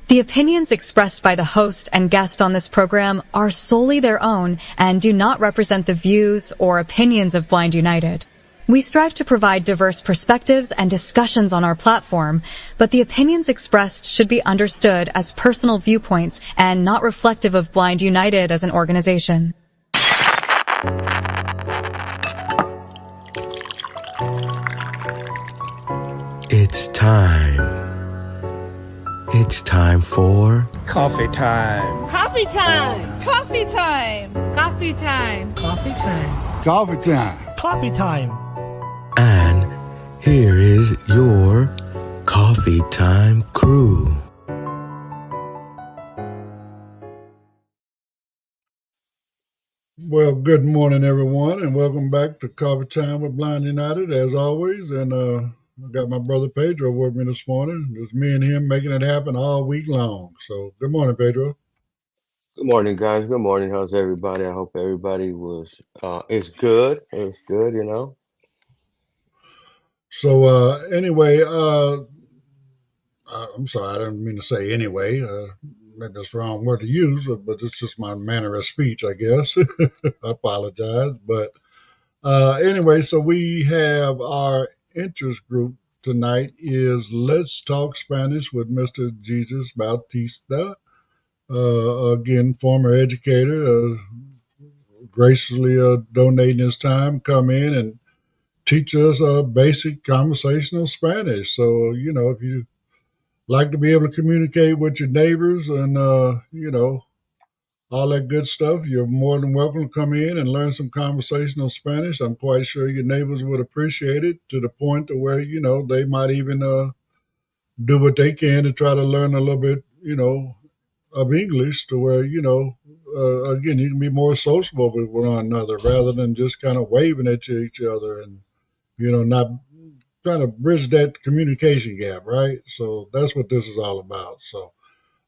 The opinions expressed by the host and guest on this program are solely their own and do not represent the views or opinions of Blind United. We strive to provide diverse perspectives and discussions on our platform, but the opinions expressed should be understood as personal viewpoints and not reflective of Blind United as an organization. It's time. It's time for coffee time. Coffee time. Coffee time. Coffee time. Coffee time. Coffee time. Coffee time. And here is your coffee time crew. Well, good morning, everyone, and welcome back to Coffee Time with Blind United, as always. And I got my brother Pedro with me this morning. It was me and him making it happen all week long. So, good morning, Pedro. Good morning, guys. Good morning. How's everybody? I hope everybody is good. It's good, you know. So, anyway, I'm sorry, I didn't mean to say anyway. Maybe that's the wrong word to use, but it's just my manner of speech, I guess. I apologize. But anyway, so we have our interest group tonight is Let's Talk Spanish with Mr. Jesus Bautista. Again, former educator, graciously donating his time, come in and teach us basic conversational Spanish. So, you know, if you like to be able to communicate with your neighbors and, you know, all that good stuff, you're more than welcome to come in and learn some conversational Spanish. I'm quite sure your neighbors would appreciate it to the point to where, you know, they might even do what they can to try to learn a little bit, you know, of English to where, you know, again, you can be more sociable with one another rather than just kind of waving at each other and, you know, not trying to bridge that communication gap, right? So that's what this is all about. So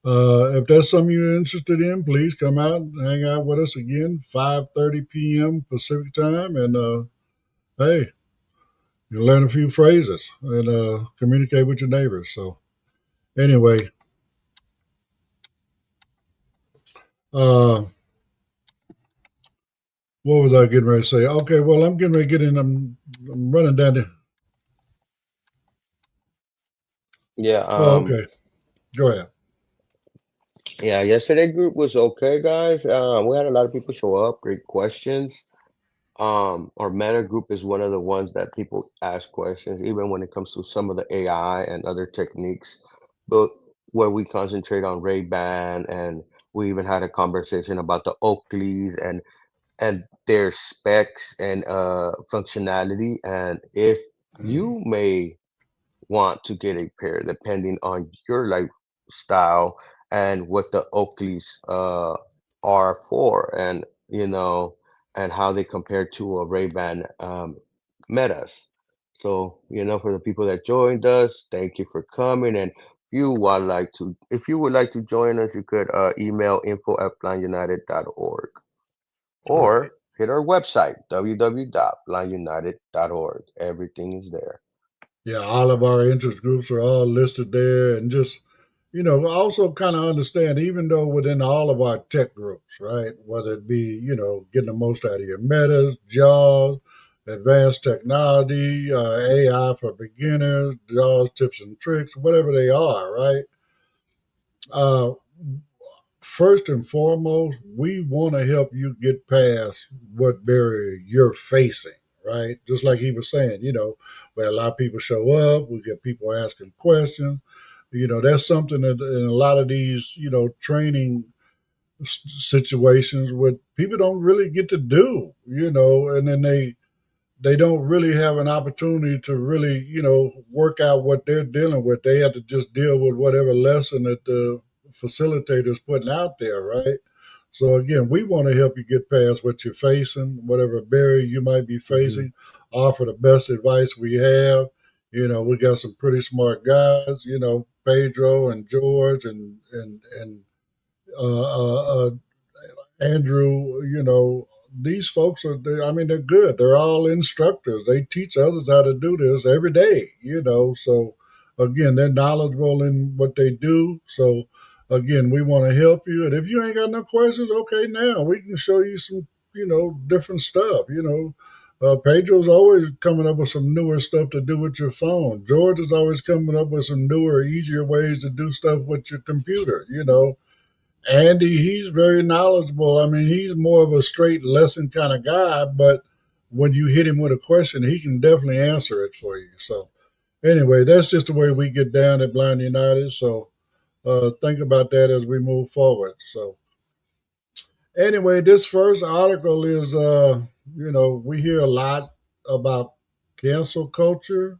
if that's something you're interested in, please come out and hang out with us again, 5:30 p.m. Pacific time. And hey, you'll learn a few phrases and communicate with your neighbors. So anyway, what was I getting ready to say? Okay, well, I'm getting ready to get in. I'm running down there. Yeah, Oh, okay. Go ahead. yeah, yesterday group was okay, guys. We had a lot of people show up, great questions. Our meta group is one of the ones that people ask questions, even when it comes to some of the AI and other techniques, but where we concentrate on Ray-Ban, and we even had a conversation about the Oakleys and their specs and functionality, and if you may want to get a pair depending on your lifestyle and what the Oakleys are for, and you know, and how they compare to a Ray-Ban Metas. So, you know, for the people that joined us, thank you for coming. And if you would like to join us, you could email info@blindunited.org Right. or hit our website www.blindunited.org. Everything is there. Yeah, all of our interest groups are all listed there. And just, you know, also kind of understand, even though within all of our tech groups, right, whether it be, you know, getting the most out of your metas, JAWS, advanced technology, AI for beginners, JAWS tips and tricks, whatever they are, right? Uh, First and foremost, we want to help you get past what barrier you're facing, right? Just like he was saying, you know, where a lot of people show up, we get people asking questions. You know, that's something that in a lot of these, you know, training situations what people don't really get to do, you know, and then they don't really have an opportunity to really, you know, work out what they're dealing with. They have to just deal with whatever lesson that the facilitator's putting out there, right? So again, we want to help you get past what you're facing, whatever barrier you might be facing, offer the best advice we have. You know, we got some pretty smart guys, you know, Pedro and George and uh, uh, uh, Andrew, you know, these folks are, I mean, they're good. They're all instructors. They teach others how to do this every day, you know. So, again, they're knowledgeable in what they do. So again, we want to help you. And if you ain't got no questions, okay, now we can show you some, different stuff. Pedro's always coming up with some newer stuff to do with your phone. George is always coming up with some newer, easier ways to do stuff with your computer. Andy, he's very knowledgeable. I mean, he's more of a straight lesson kind of guy, but when you hit him with a question, he can definitely answer it for you. So anyway, that's just the way we get down at Blind United. So think about that as we move forward. So anyway, this first article is, we hear a lot about cancel culture.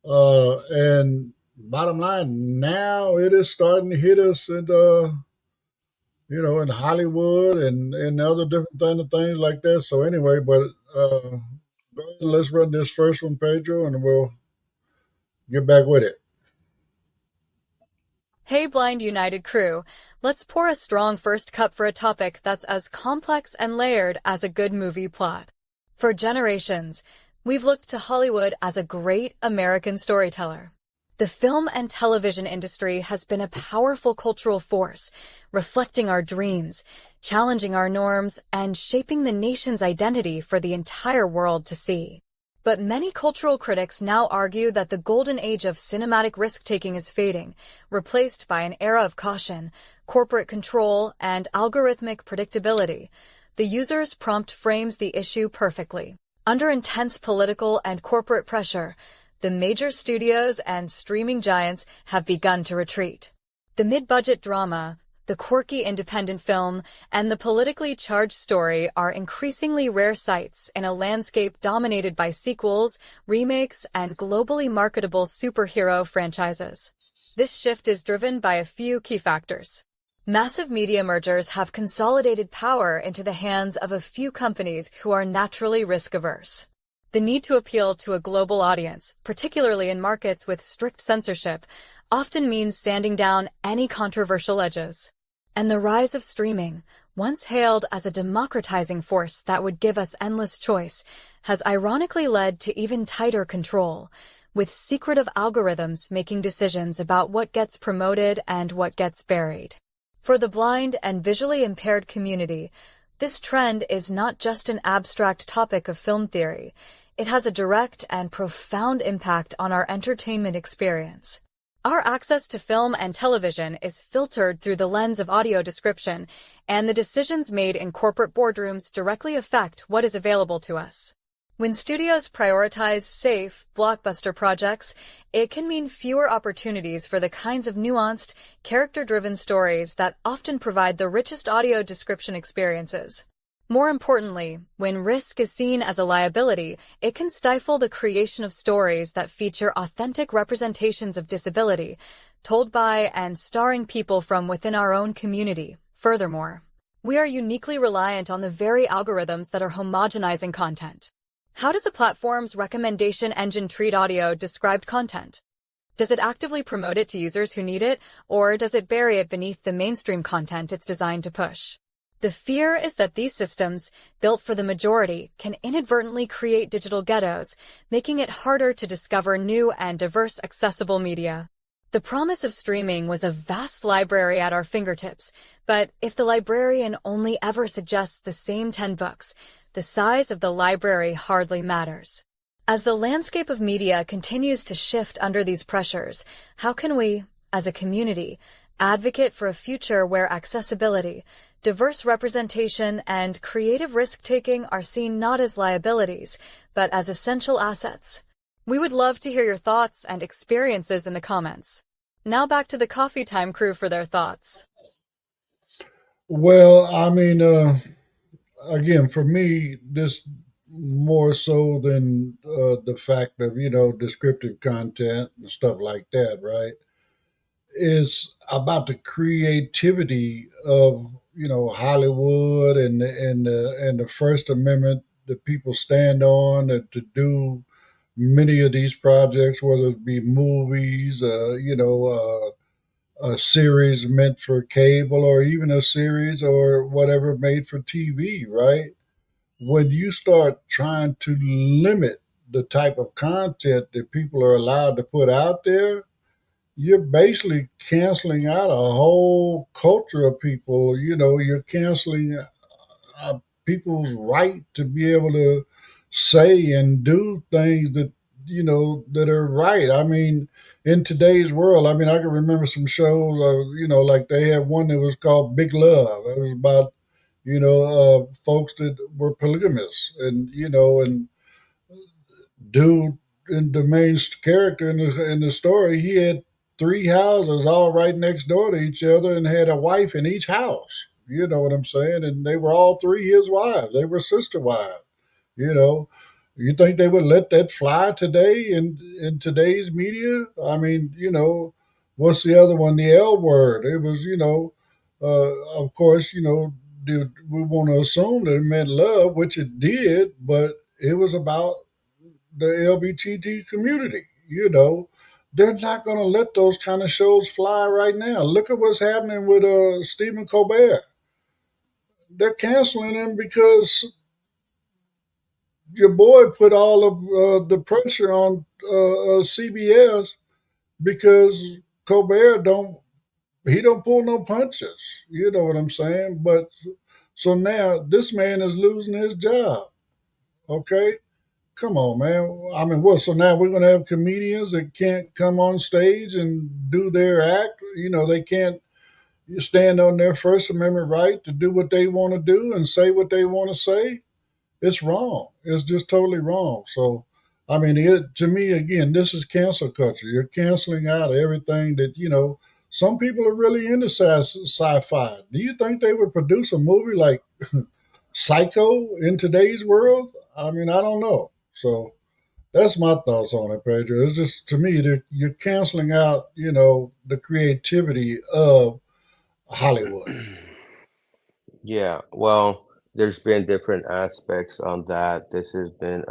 And bottom line, now it is starting to hit us in Hollywood and other different things like that. So anyway, but go ahead and let's run this first one, Pedro, and we'll get back with it. Hey Blind United crew, let's pour a strong first cup for a topic that's as complex and layered as a good movie plot. For generations, we've looked to Hollywood as a great American storyteller. The film and television industry has been a powerful cultural force, reflecting our dreams, challenging our norms, and shaping the nation's identity for the entire world to see. But many cultural critics now argue that the golden age of cinematic risk-taking is fading, replaced by an era of caution, corporate control, and algorithmic predictability. The user's prompt frames the issue perfectly. Under intense political and corporate pressure, the major studios and streaming giants have begun to retreat. The mid-budget drama, the quirky independent film, and the politically charged story are increasingly rare sights in a landscape dominated by sequels, remakes, and globally marketable superhero franchises. This shift is driven by a few key factors. Massive media mergers have consolidated power into the hands of a few companies who are naturally risk-averse. The need to appeal to a global audience, particularly in markets with strict censorship, often means sanding down any controversial edges. And the rise of streaming, once hailed as a democratizing force that would give us endless choice, has ironically led to even tighter control, with secretive algorithms making decisions about what gets promoted and what gets buried. For the blind and visually impaired community, this trend is not just an abstract topic of film theory. It has a direct and profound impact on our entertainment experience. Our access to film and television is filtered through the lens of audio description, and the decisions made in corporate boardrooms directly affect what is available to us. When studios prioritize safe, blockbuster projects, it can mean fewer opportunities for the kinds of nuanced, character-driven stories that often provide the richest audio description experiences. More importantly, when risk is seen as a liability, it can stifle the creation of stories that feature authentic representations of disability, told by and starring people from within our own community. Furthermore, we are uniquely reliant on the very algorithms that are homogenizing content. How does a platform's recommendation engine treat audio-described content? Does it actively promote it to users who need it, or does it bury it beneath the mainstream content it's designed to push? The fear is that these systems, built for the majority, can inadvertently create digital ghettos, making it harder to discover new and diverse accessible media. The promise of streaming was a vast library at our fingertips, but if the librarian only ever suggests the same 10 books, the size of the library hardly matters. As the landscape of media continues to shift under these pressures, how can we, as a community, advocate for a future where accessibility, diverse representation, and creative risk-taking are seen not as liabilities, but as essential assets? We would love to hear your thoughts and experiences in the comments. Now back to the Coffee Time crew for their thoughts. Well, I mean, again, for me, this more so than the fact of, descriptive content and stuff like that, right? Is about the creativity of Hollywood and the First Amendment that people stand on to do many of these projects, whether it be movies, a series meant for cable, or even a series or whatever made for TV, right? When you start trying to limit the type of content that people are allowed to put out there, you're basically canceling out a whole culture of people. You're canceling people's right to be able to say and do things that are right. I mean, in today's world, I mean, I can remember some shows. Like they had one that was called Big Love. It was about folks that were polygamous, and dude, in the main character in the story, he had three houses all right next door to each other and had a wife in each house. You know what I'm saying? And they were all three his wives. They were sister wives. You know, you think they would let that fly today in today's media? I mean, what's the other one? The L word. It was, of course, we want to assume that it meant love, which it did, but it was about the LBGT community. They're not going to let those kind of shows fly right now. Look at what's happening with Stephen Colbert. They're canceling him because your boy put all of the pressure on CBS because Colbert don't pull no punches. You know what I'm saying? But so now this man is losing his job. Okay, come on, man. I mean, what? So now we're going to have comedians that can't come on stage and do their act. They can't stand on their First Amendment right to do what they want to do and say what they want to say. It's wrong. It's just totally wrong. So, I mean, to me, again, this is cancel culture. You're canceling out everything that, some people are really into sci-fi. Do you think they would produce a movie like Psycho in today's world? I mean, I don't know. So that's my thoughts on it, Pedro. It's just, to me, that you're canceling out, the creativity of Hollywood. Yeah, well, there's been different aspects on that. This has been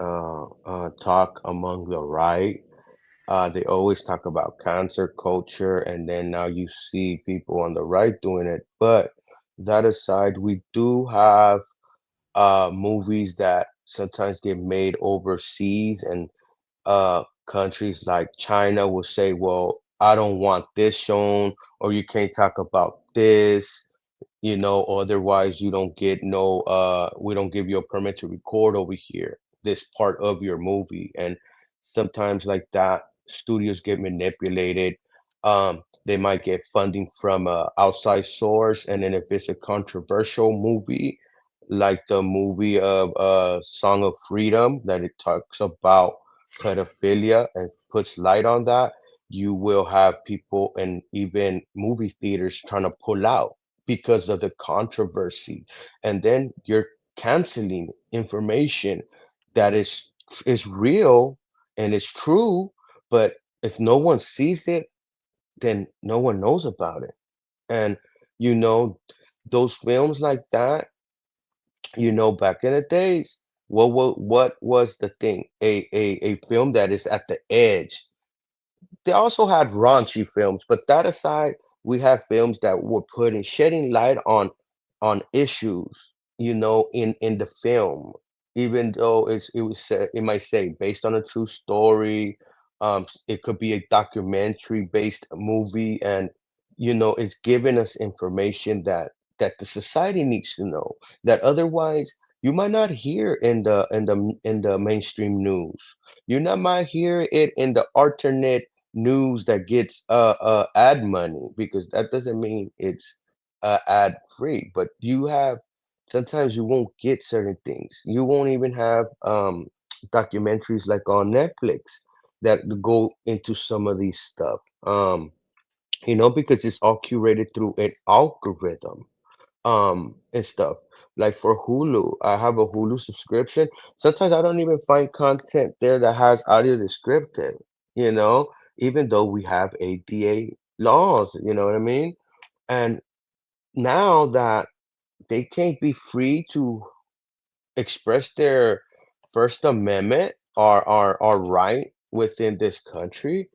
talk among the right. They always talk about cancer culture, and then now you see people on the right doing it. But that aside, we do have movies that sometimes get made overseas, and countries like China will say, "Well, I don't want this shown, or you can't talk about this." Otherwise you don't get no we don't give you a permit to record over here this part of your movie. And sometimes like that studios get manipulated. They might get funding from a outside source, and then if it's a controversial movie like the movie of Song of Freedom, that it talks about pedophilia and puts light on that, you will have people and even movie theaters trying to pull out because of the controversy. And then you're canceling information that is real and it's true, but if no one sees it, then no one knows about it. And you know, those films like that, back in the days, what was the thing? A film that is at the edge. They also had raunchy films, but that aside, we have films that were putting shedding light on issues, in the film, even though it might say based on a true story. It could be a documentary based movie, and it's giving us information that the society needs to know, that otherwise you might not hear in the mainstream news. You not might hear it in the alternate news that gets ad money, because that doesn't mean it's ad free. But sometimes you won't get certain things. You won't even have documentaries like on Netflix that go into some of these stuff. Because it's all curated through an algorithm, and stuff. Like for Hulu, I have a Hulu subscription. Sometimes I don't even find content there that has audio descriptive, you know, even though we have ADA laws, you know what I mean? And now that they can't be free to express their First Amendment or right within this country,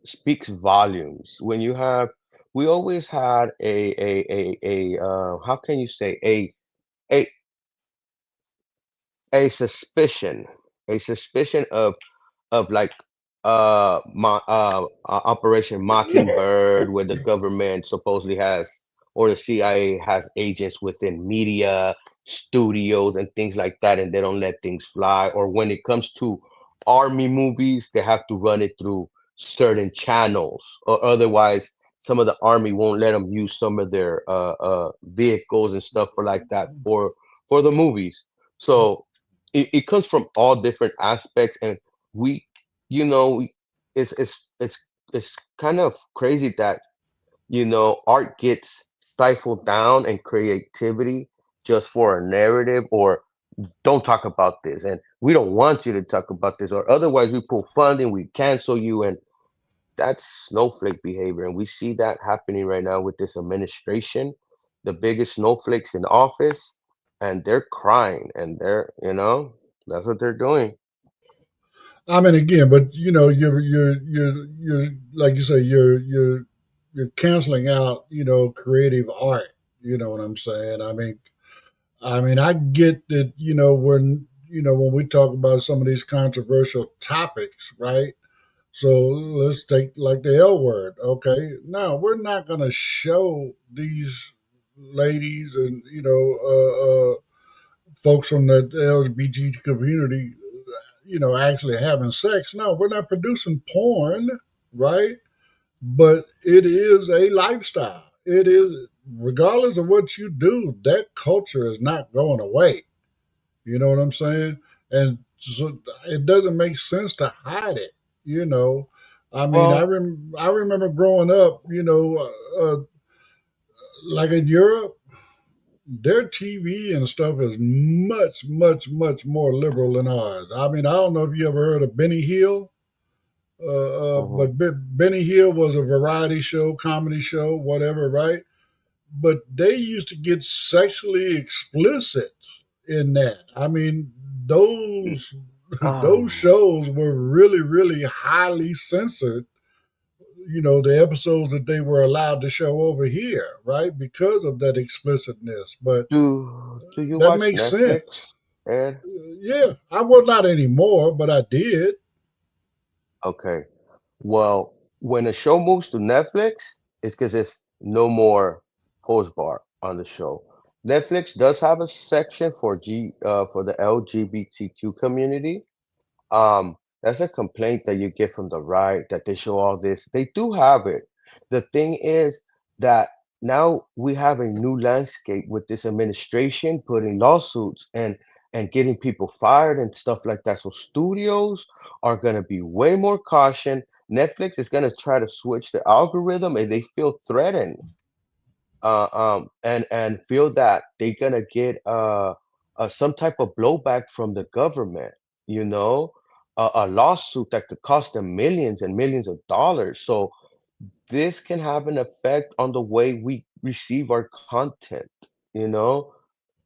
speaks volumes. When you have, we always had how can you say, a a suspicion, a suspicion of like Operation Mockingbird, where the government supposedly has, or the CIA has agents within media studios and things like that, and they don't let things fly. Or when it comes to army movies, they have to run it through certain channels, or otherwise, some of the army won't let them use some of their vehicles and stuff for like that for the movies. So it comes from all different aspects, and we it's it's it's it's kind of crazy that art gets stifled down and creativity just for a narrative, or don't talk about this, and we don't want you to talk about this, or otherwise we pull funding, we cancel you, and that's snowflake behavior, and we see that happening right now with this administration, the biggest snowflakes in office, and they're crying, and that's what they're doing. I mean, again, but you're like you say, you're canceling out, creative art. You know what I'm saying? I mean, I get that, when we talk about some of these controversial topics, right? So let's take like the L word. Okay, now we're not going to show these ladies and folks from the LGBT community, actually having sex. No, we're not producing porn, right? But it is a lifestyle. It is, regardless of what you do, that culture is not going away. You know what I'm saying? And so it doesn't make sense to hide it. You know, I mean, Well, I remember growing up. Like in Europe, their TV and stuff is much, much, much more liberal than ours. I mean, I don't know if you ever heard of Benny Hill. mhm. But Benny Hill was a variety show, comedy show, whatever, right? But they used to get sexually explicit in that. I mean, those those um, shows were really, really highly censored. The episodes that they were allowed to show over here, right, because of that explicitness. But do you that watch makes Netflix, sense. Ed? Yeah, I was not anymore, but I did. Okay. Well, when a show moves to Netflix, it's because it's no more host bar on the show. Netflix does have a section for the LGBTQ community. That's a complaint that you get from the right that they show all this. They do have it. The thing is that now we have a new landscape with this administration putting lawsuits and getting people fired and stuff like that. So studios are gonna be way more caution. Netflix is gonna try to switch the algorithm and they feel threatened and feel that they're gonna get some type of blowback from the government, you know, a lawsuit that could cost them millions and millions of dollars. So this can have an effect on the way we receive our content, you know,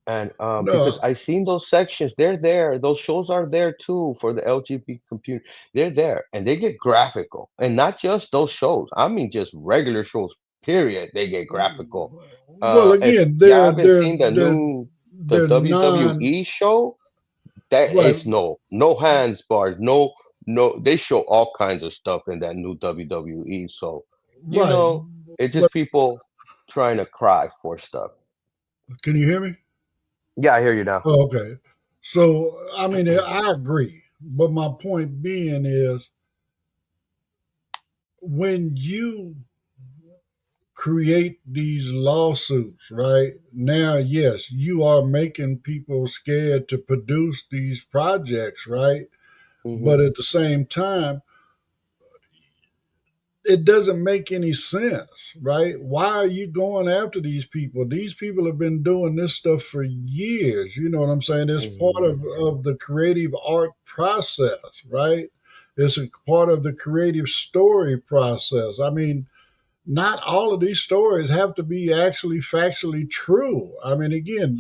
and No, because I've seen those sections, they're there. Those shows are there too for the LGBT community. They're there, and they get graphical, and not just those shows. I mean, just regular shows. Period. They get graphical. well, If again, you haven't seen the they're non WWE show, that right, is no hands bars, no. They show all kinds of stuff in that new WWE. So you right. know, it's But just people trying to cry for stuff. can you hear me? Yeah, I hear you now. Oh, okay. So, I mean, I agree. But my point being is when you create these lawsuits, right? Now, yes, you are making people scared to produce these projects, right? But Hmm. at the same time, it doesn't make any sense, right? Why are you going after these people? These people have been doing this stuff for years. You know what I'm saying? It's part Hmm. of the creative art process, right? It's a part of the creative story process. I mean, not all of these stories have to be actually factually true. I mean, again,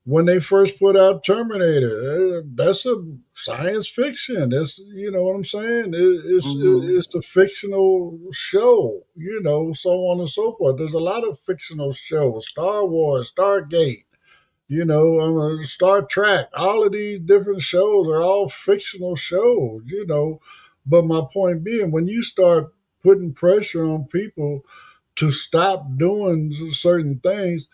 when they first put out Terminator, that's a science fiction. That's, you know what I'm saying. Hmm. It's a fictional show. So on and so forth. There's a lot of fictional shows. Star Wars, Stargate. Star Trek. All of these different shows are all fictional shows. But my point being, when you start putting pressure on people to stop doing certain things,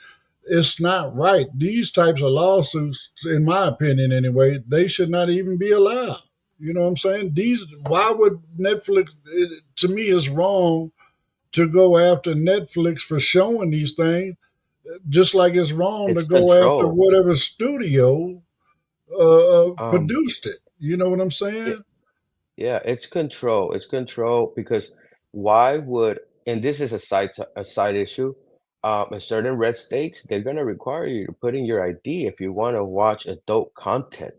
it's not right. These types of lawsuits, in my opinion anyway, they should not even be allowed. You know what I'm saying? Why would Netflix, to me, it's wrong to go after Netflix for showing these things, just like it's wrong to It's go after control. whatever studio Um, produced it. You know what I'm yeah, saying? yeah, it's control. It's control because why would, and this is a side issue. In certain red states, they're gonna require you to put in your ID if you want to watch adult content.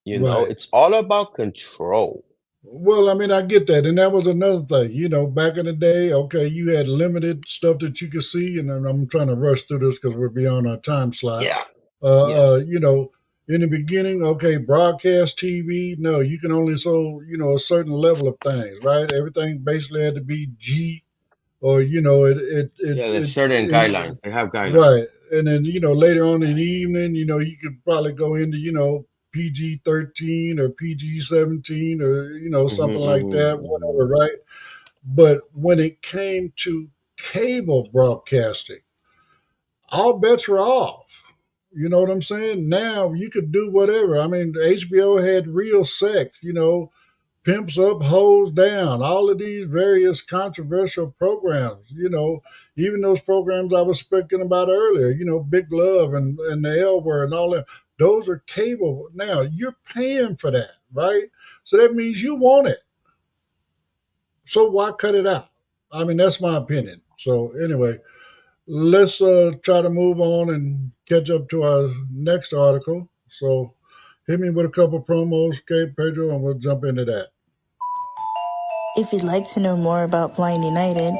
You know, Right. it's all about control. Well, I mean, I get that, and that was another thing. You know, back in the day, okay, you had limited stuff that you could see, and I'm trying to rush through this because we're beyond our time slot. Yeah, yeah. You know, in the beginning, okay, broadcast TV, no, you can only show, a certain level of things, right? Everything basically had to be G, or Yeah, there's certain it guidelines. They have guidelines. right. And then, later on in the evening, you could probably go into, PG-13 or PG-17 or, something like that, whatever, Hmm. right? But when it came to cable broadcasting, all bets were off. You know what I'm saying? Now you could do whatever. I mean, HBO had Real Sex, Pimps Up, Hoes Down, all of these various controversial programs, even those programs I was speaking about earlier, Big Love and the L Word and all that, those are cable. Now you're paying for that, right? So that means you want it. So why cut it out? I mean, that's my opinion. So anyway, let's try to move on and catch up to our next article. So hit me with a couple promos, okay, Pedro, and we'll jump into that. If you'd like to know more about Blind United,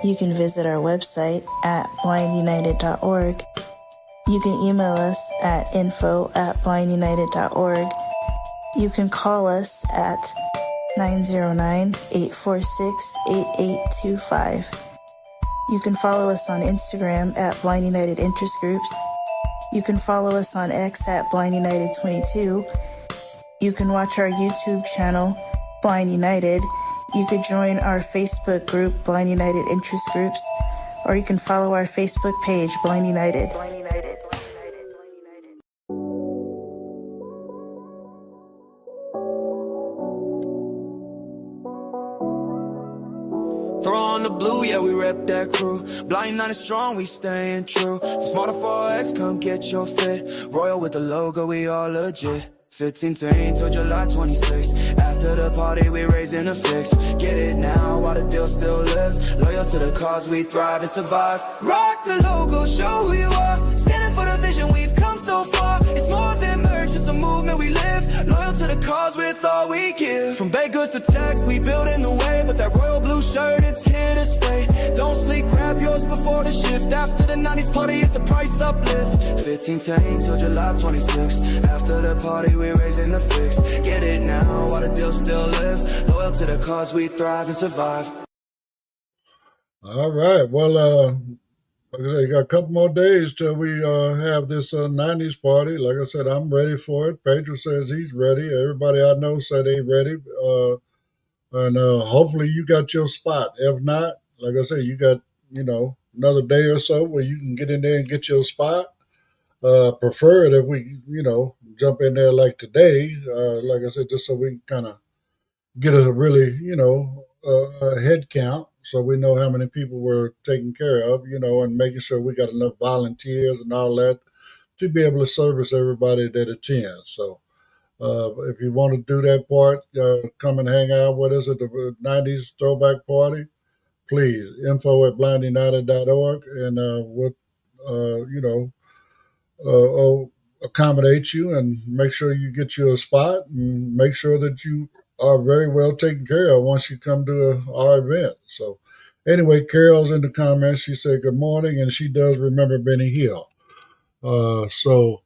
you can visit our website at blindunited.org. You can email us at info@blindunited.org. You can call us at 909-846-8825. You can follow us on Instagram at Blind United Interest Groups. You can follow us on X at Blind United 22. You can watch our YouTube channel, Blind United. You could join our Facebook group, Blind United Interest Groups, or you can follow our Facebook page, Blind United. Blind United. Throw on the blue, yeah, we rep that crew. Blind, not as strong, we staying true. From Smarter 4X, come get your fit. Royal with the logo, we all legit. 15 till July 26th. After the party, we raising a fix. Get it now while the deal still live. Loyal to the cause, we thrive and survive. Rock the logo, show who you are. Standing for the vision, we've come so far. It's more than merch, it's a movement we live. Loyal to the cause with all we give. From baked goods to tech, we building the way. But that royal blue shirt, it's here to stay. Don't sleep, grab yours before the shift. After the 90s party, it's a price uplift. 15 till July 26th. After the party, we raising the fix. Get it now while the deal still live. Loyal to the cause, we thrive and survive. All right. Well, like I said, you got a couple more days till we have this 90s party. Like I said, I'm ready for it. Pedro says he's ready. Everybody I know said they ready. And hopefully you got your spot. If not, like I said, you got, another day or so where you can get in there and get your spot. Prefer it if we, jump in there like today. Like I said, just so we can kind of get a really, a head count so we know how many people we're taking care of, and making sure we got enough volunteers and all that to be able to service everybody that attends. So if you want to do that part, come and hang out with us at the 90s Throwback Party. Please, info@blindunited.org, and we'll, accommodate you and make sure you get you a spot and make sure that you are very well taken care of once you come to our event. So, anyway, Carol's in the comments. She said good morning, and she does remember Benny Hill. So,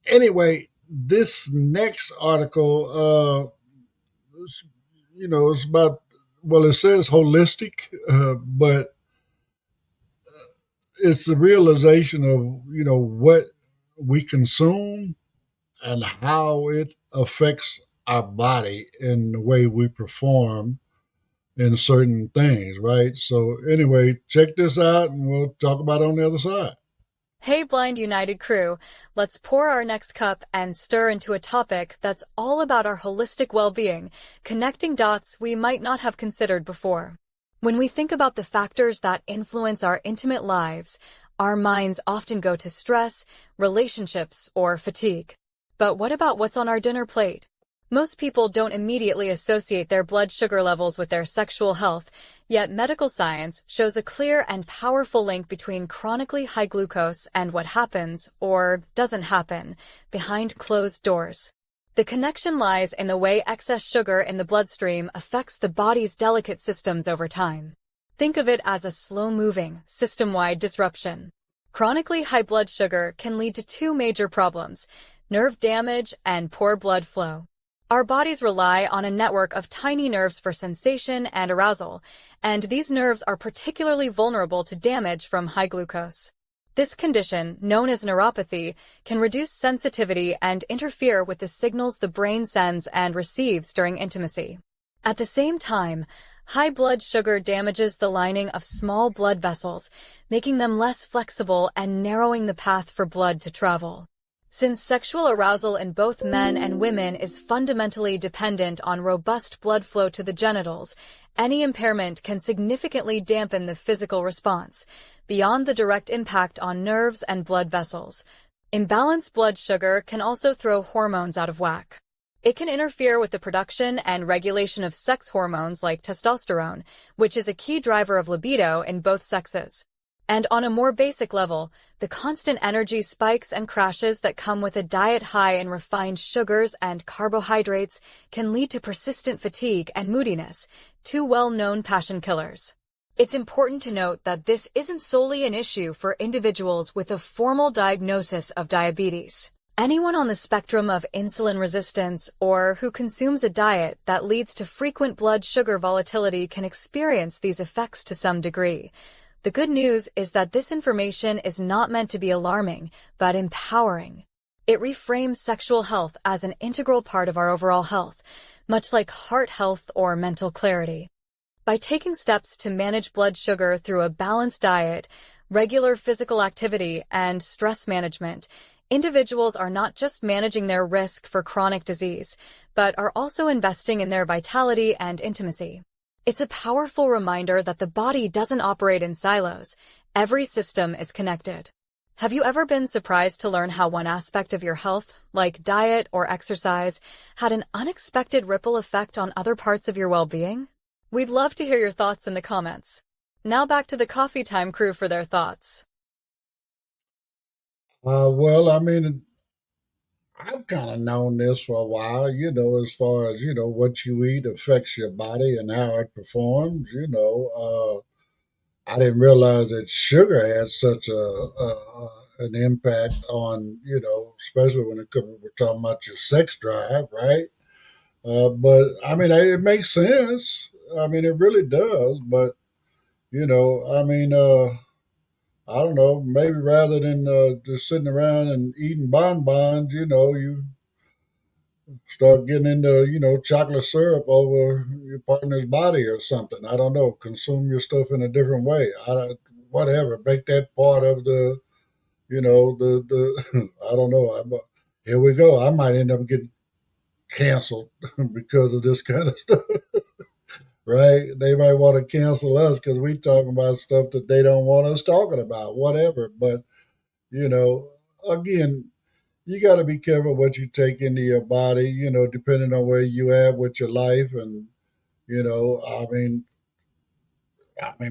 anyway, this next article, it's about, well, it says holistic, but it's the realization of, what we consume and how it affects our body in the way we perform in certain things, right? So anyway, check this out and we'll talk about it on the other side. Hey, Blind United crew, let's pour our next cup and stir into a topic that's all about our holistic well-being, connecting dots we might not have considered before. When we think about the factors that influence our intimate lives, our minds often go to stress, relationships, or fatigue. But what about what's on our dinner plate? Most people don't immediately associate their blood sugar levels with their sexual health, yet medical science shows a clear and powerful link between chronically high glucose and what happens, or doesn't happen, behind closed doors. The connection lies in the way excess sugar in the bloodstream affects the body's delicate systems over time. Think of it as a slow-moving, system-wide disruption. Chronically high blood sugar can lead to two major problems: nerve damage and poor blood flow. Our bodies rely on a network of tiny nerves for sensation and arousal, and these nerves are particularly vulnerable to damage from high glucose. This condition, known as neuropathy, can reduce sensitivity and interfere with the signals the brain sends and receives during intimacy. At the same time, high blood sugar damages the lining of small blood vessels, making them less flexible and narrowing the path for blood to travel. Since sexual arousal in both men and women is fundamentally dependent on robust blood flow to the genitals, any impairment can significantly dampen the physical response, beyond the direct impact on nerves and blood vessels. Imbalanced blood sugar can also throw hormones out of whack. It can interfere with the production and regulation of sex hormones like testosterone, which is a key driver of libido in both sexes. And on a more basic level, the constant energy spikes and crashes that come with a diet high in refined sugars and carbohydrates can lead to persistent fatigue and moodiness, two well-known passion killers. It's important to note that this isn't solely an issue for individuals with a formal diagnosis of diabetes. Anyone on the spectrum of insulin resistance or who consumes a diet that leads to frequent blood sugar volatility can experience these effects to some degree. The good news is that this information is not meant to be alarming, but empowering. It reframes sexual health as an integral part of our overall health, much like heart health or mental clarity. By taking steps to manage blood sugar through a balanced diet, regular physical activity, and stress management, individuals are not just managing their risk for chronic disease, but are also investing in their vitality and intimacy. It's a powerful reminder that the body doesn't operate in silos. Every system is connected. Have you ever been surprised to learn how one aspect of your health, like diet or exercise, had an unexpected ripple effect on other parts of your well-being? We'd love to hear your thoughts in the comments. Now back to the Coffee Time crew for their thoughts. Well, I mean, I've kind of known this for a while, as far as, what you eat affects your body and how it performs. I didn't realize that sugar had such an impact on, especially when we're talking about your sex drive, right? But I mean, it makes sense. I mean, it really does. But, I mean, I don't know, maybe rather than just sitting around and eating bonbons, you start getting into, chocolate syrup over your partner's body or something. I don't know. Consume your stuff in a different way. Whatever. Make that part of the, the I don't know. Here we go. I might end up getting canceled because of this kind of stuff, right? They might want to cancel us because we talking about stuff that they don't want us talking about, whatever. But, you know, again, you got to be careful what you take into your body, depending on where you at with your life. And,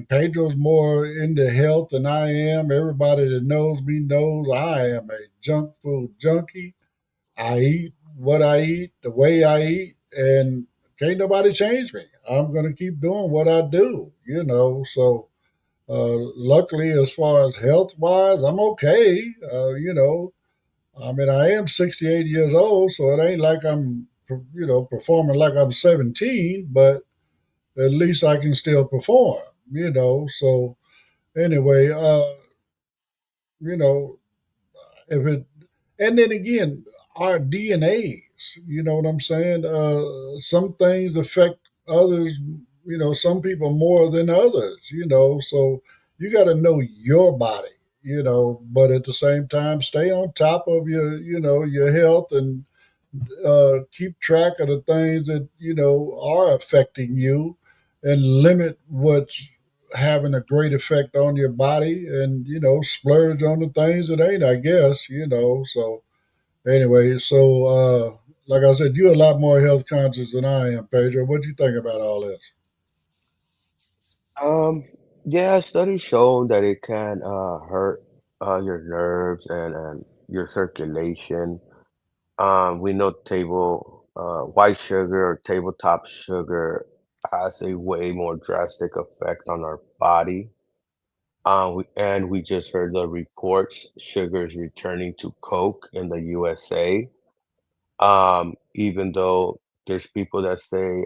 Pedro's more into health than I am. Everybody that knows me knows I am a junk food junkie. I eat what I eat, the way I eat, and can't nobody change me. I'm going to keep doing what I do, So, luckily, as far as health wise, I'm okay. I am 68 years old, so it ain't like I'm, performing like I'm 17, but at least I can still perform, So anyway, you know, if it, and then again, our DNAs, balance. You know what I'm saying? Some things affect others, some people more than others, so you got to know your body, but at the same time, stay on top of your health and keep track of the things that, are affecting you and limit what's having a great effect on your body and, splurge on the things that ain't, I guess, so anyway, so like I said, you're a lot more health conscious than I am, Pedro. What do you think about all this? Um, yeah, studies show that it can hurt your nerves and your circulation. We know white sugar or tabletop sugar has a way more drastic effect on our body. And we just heard the reports, sugar is returning to Coke in the USA. Even though there's people that say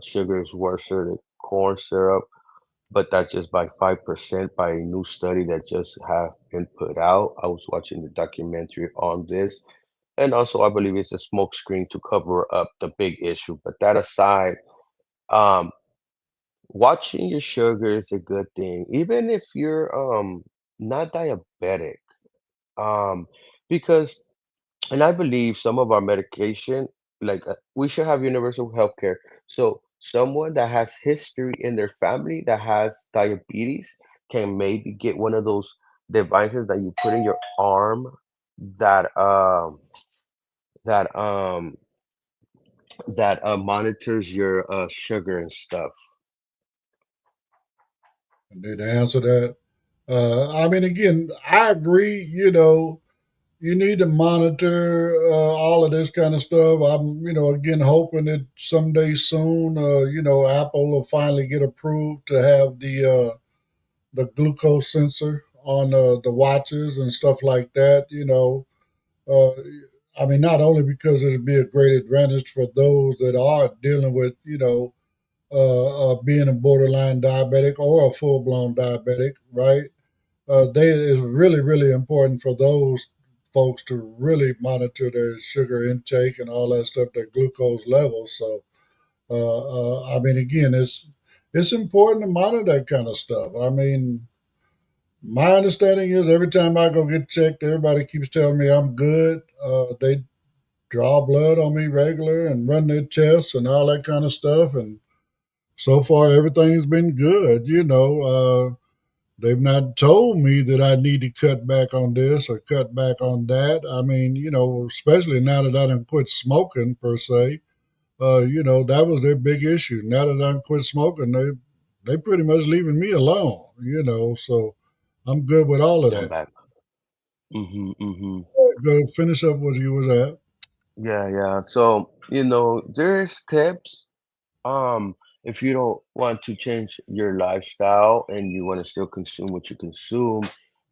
sugar is worse than corn syrup, but that's just by 5% by a new study that just have been put out. I was watching the documentary on this, and also I believe it's a smokescreen to cover up the big issue. But that aside, um, watching your sugar is a good thing, even if you're not diabetic. Um, because and I believe some of our medication, like we should have universal health care. So someone that has history in their family that has diabetes can maybe get one of those devices that you put in your arm that that um that monitors your sugar and stuff. Did I answer that? I mean, again, I agree. You need to monitor all of this kind of stuff. I'm, again, hoping that someday soon, Apple will finally get approved to have the glucose sensor on the watches and stuff like that. Uh, I mean, not only because it'd be a great advantage for those that are dealing with, being a borderline diabetic or a full blown diabetic, right? They It's really, really important for those folks to really monitor their sugar intake and all that stuff, their glucose levels. So, I mean, again, it's important to monitor that kind of stuff. I mean, my understanding is every time I go get checked, everybody keeps telling me I'm good. They draw blood on me regular and run their tests and all that kind of stuff. And so far, everything's been good. They've not told me that I need to cut back on this or cut back on that. I mean, especially now that I done quit smoking per se, that was their big issue. Now that I done quit smoking, they pretty much leaving me alone, so I'm good with all of I'm that. back. Mm-hmm. Go finish up what you was at. Yeah, yeah. So, there's tips. If you don't want to change your lifestyle and you want to still consume what you consume,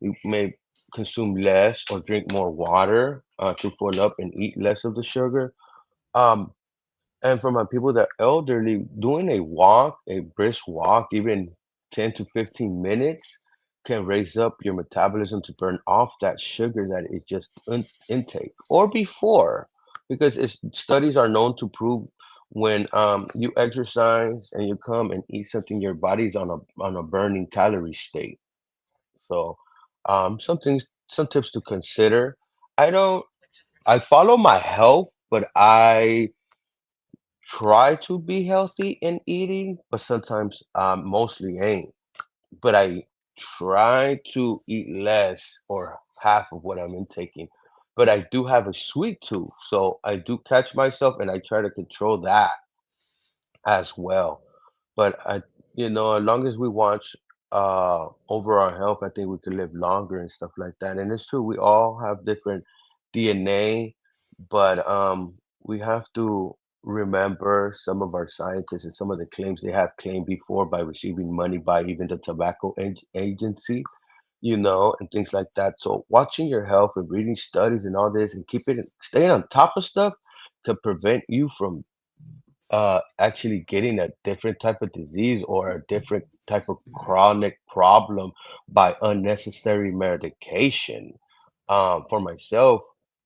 you may consume less or drink more water to fill up and eat less of the sugar. Um, and for my people that are elderly, doing a walk, a brisk walk, even 10 to 15 minutes, can raise up your metabolism to burn off that sugar that is just intake or before. Because studies are known to prove when you exercise and you come and eat something, your body's on a burning calorie state. So some tips to consider. I don't, I follow my health, but I try to be healthy in eating, but sometimes mostly ain't. But I try to eat less or half of what I'm intaking. But I do have a sweet tooth, so I do catch myself and I try to control that as well. But as long as we watch over our health, I think we can live longer and stuff like that. And it's true, we all have different DNA, but we have to remember some of our scientists and some of the claims they have claimed before by receiving money by even the tobacco agency, and things like that. So watching your health and reading studies and all this and staying on top of stuff can prevent you from actually getting a different type of disease or a different type of chronic problem by unnecessary medication. For myself,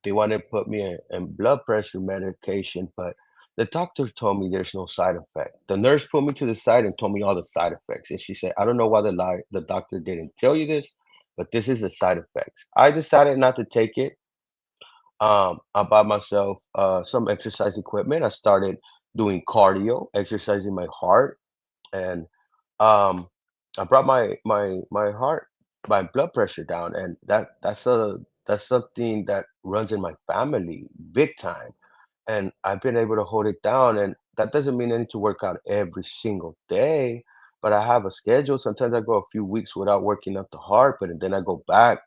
They wanted to put me in blood pressure medication, but the doctor told me there's no side effect. The nurse put me to the side and told me all the side effects. And she said, I don't know why the doctor didn't tell you this, but this is the side effects. I decided not to take it. I bought myself some exercise equipment. I started doing cardio, exercising my heart, and um, I brought my heart, my blood pressure down, and that's something that runs in my family big time, and I've been able to hold it down. And that doesn't mean I need to work out every single day, but I have a schedule. Sometimes I go a few weeks without working out the heart, but then I go back.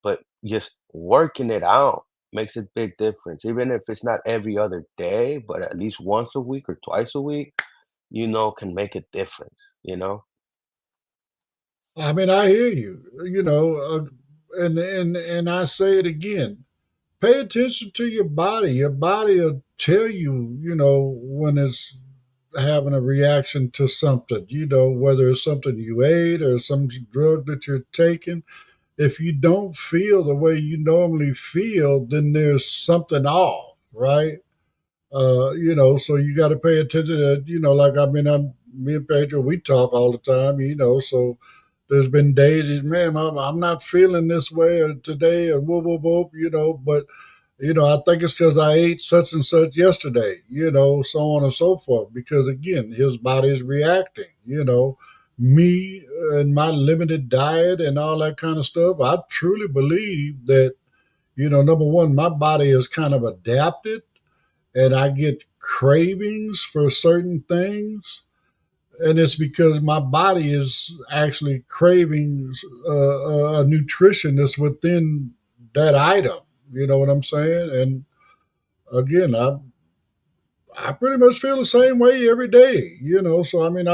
But just working it out makes a big difference, even if it's not every other day, but at least once a week or twice a week, can make a difference. You know. I mean, I hear you. And I say it again. Pay attention to your body. Your body will tell you, when it's having a reaction to something. Whether it's something you ate or some drug that you're taking. If you don't feel the way you normally feel, then there's something off, right? So you got to pay attention to that. Like me and Pedro, we talk all the time. So there's been days, man, I'm not feeling this way or today or whoop whoop whoop. But I think it's because I ate such and such yesterday. So on and so forth. Because again, his body is reacting. Me and my limited diet and all that kind of stuff. I truly believe that number one, my body is kind of adapted and I get cravings for certain things. And it's because my body is actually craving a nutrition that's within that item. You know what I'm saying? And again, I pretty much feel the same way every day. So I mean,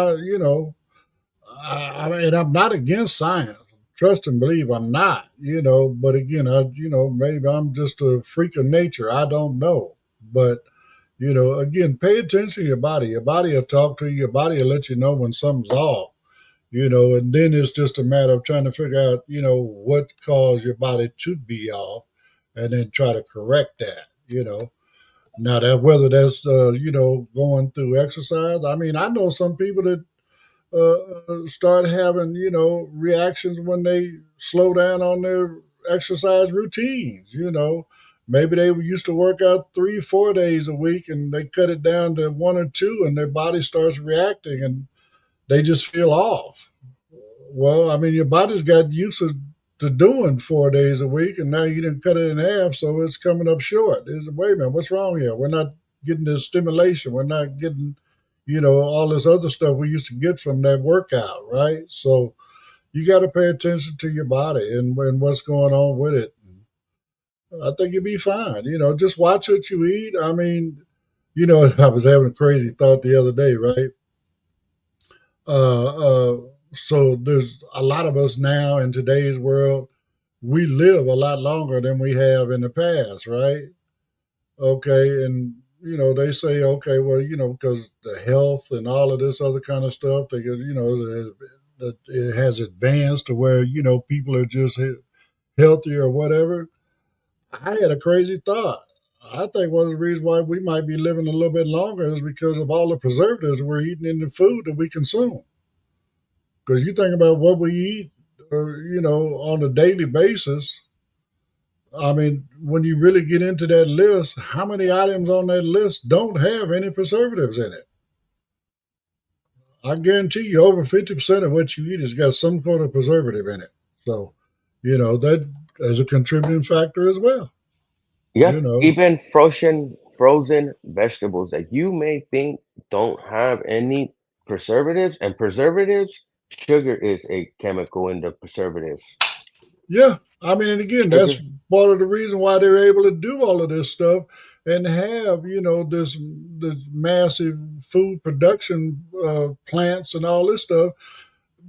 and I'm not against science. Trust and believe I'm not. But again, maybe I'm just a freak of nature. I don't know, but again, pay attention to your body. Your body will talk to you. Your body will let you know when something's off, and then it's just a matter of trying to figure out, what caused your body to be off and then try to correct that. Now that whether that's, going through exercise, I mean, I know some people that start having, reactions when they slow down on their exercise routines. Maybe they used to work out 3, 4 days a week and they cut it down to one or two and their body starts reacting and they just feel off. Well, I mean, your body's got used to doing 4 days a week and now you didn't cut it in half. So it's coming up short. Wait a minute, what's wrong here? We're not getting the stimulation. We're not getting all this other stuff we used to get from that workout, right? So you got to pay attention to your body and what's going on with it. I think you'll be fine. Just watch what you eat. I mean, I was having a crazy thought the other day, right? Uh, uh, so there's a lot of us now in today's world, we live a lot longer than we have in the past, right? Okay, and they say, okay, well, because the health and all of this other kind of stuff, they get, it has advanced to where people are just healthier or whatever. I had a crazy thought. I think one of the reasons why we might be living a little bit longer is because of all the preservatives we're eating in the food that we consume. Because you think about what we eat, on a daily basis. I mean, when you really get into that list, how many items on that list don't have any preservatives in it? I guarantee you over 50% of what you eat has got some sort of preservative in it. So, that is a contributing factor as well. Yep, even frozen vegetables that you may think don't have any preservatives, and preservatives, sugar is a chemical in the preservatives. Yeah. I mean, and again, that's Sugar. part of the reason why they're able to do all of this stuff and have, this massive food production plants and all this stuff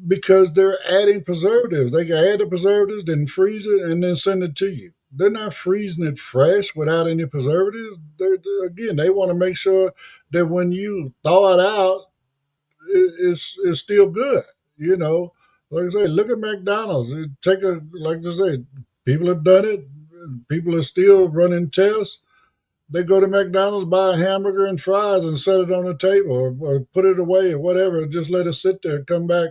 because they're adding preservatives. They can add the preservatives, then freeze it, and then send it to you. They're not freezing it fresh without any preservatives. Again, they want to make sure that when you thaw it out, it's still good. Like I say, look at McDonald's. Like I say, people have done it. people are still running tests. They go to McDonald's, buy a hamburger and fries and set it on the table or put it away or whatever. Just let it sit there and come back,